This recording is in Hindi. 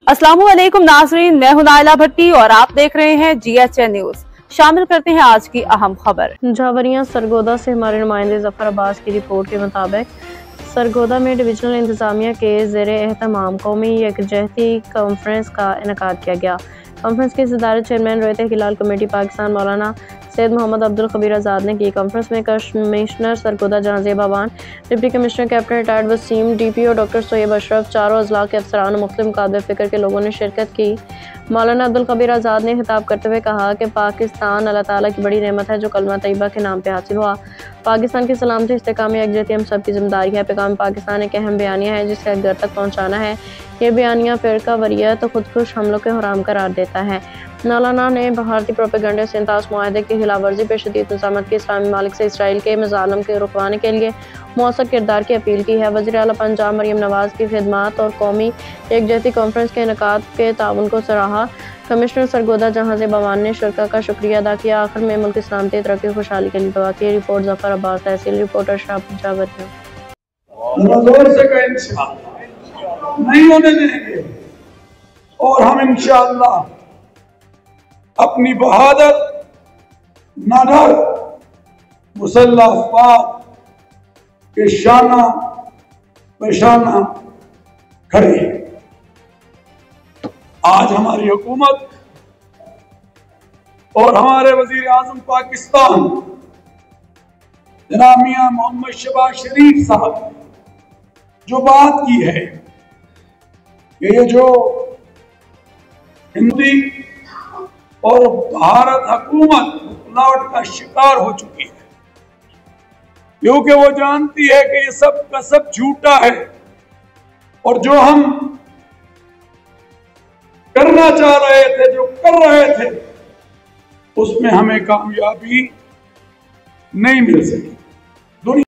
अस्सलामुअलैकुम नाजरीन, मैं हूं नाइला भट्टी और आप देख रहे हैं GHN न्यूज। शामिल करते हैं आज की अहम खबर। झावरिया सरगोदा से हमारे नुमाइंदे जफर अब्बास की रिपोर्ट के मुताबिक सरगोदा में डिविजनल इंतजामिया के ज़ेरे एहतमाम कौमी यकजहती कॉन्फ्रेंस का इनेकाद किया गया। कॉन्फ्रेंस की सदारत चेयरमैन रोयत हिलाल कमेटी पाकिस्तान मौलाना सैयद मोहम्मद अब्दुल खबीर आज़ाद ने की। कॉन्फ्रेंस में commissioner Sargodha Jahanzeb Awan, deputy commissioner captain retired Waseem, DPO doctor Shoaib Ashraf, चारों अजला के अफसरान और मुख्तलिफ मुकाबले फ़िक्र के लोगों ने शिरकत की। मौलाना अब्दुल खबीर आज़ाद ने खिताब करते हुए कहा कि पाकिस्तान अल्लाह ताला की बड़ी नेमत है जो कलमा तैयबा के नाम पे हासिल हुआ। पाकिस्तान की सलामती इस्तेकाम यकजहती हम सब की जिम्मेदारी है। पैगाम पाकिस्तान एक अहम बयानिया है जिसे घर तक पहुँचाना है। ये बयानिया फ़िरका वरीयत तो खुदकुश हमलों के हराम करार देता है। मौलाना ने भारतीय प्रोपेगेंडा से इंताज मुआहदे की खिलाफ वर्जी पे शदीद निज़ामत के इस्लामी मालिक से इसराइल के मज़ालिम के रुकवाने के लिए मौसर किरदार की अपील की है। वज़ीर आला पंजाब मरियम नवाज़ की खिदमात और कौमी यकजहती कॉन्फ्रेंस के इनेकाद के ताउन को सराहा। कमिश्नर सरगोदा जहांज़ेब अवान ने शुरका का शुक्रिया अदा किया। आखिर में मुल्क की सलामती, तरक्की, खुशहाली के लिए दुआ की। रिपोर्ट जफर अब्बास, तहसील रिपोर्टर शाह जावरिया। नहीं होने देंगे और हम इंशाअल्लाह अपनी बहादुर, नाडर, मुसल्लह अफवाज के शाना पेशाना खड़े हैं। आज हमारी हुकूमत और हमारे वजीर आजम पाकिस्तान जनाब मियां मोहम्मद शहबाज शरीफ साहब ने जो बात की है कि ये जो हिंदी और भारत हुकूमत लौट का शिकार हो चुकी है, क्योंकि वो जानती है कि ये सब का सब झूठा है और जो हम करना चाह रहे थे, जो कर रहे थे, उसमें हमें कामयाबी नहीं मिल सकी।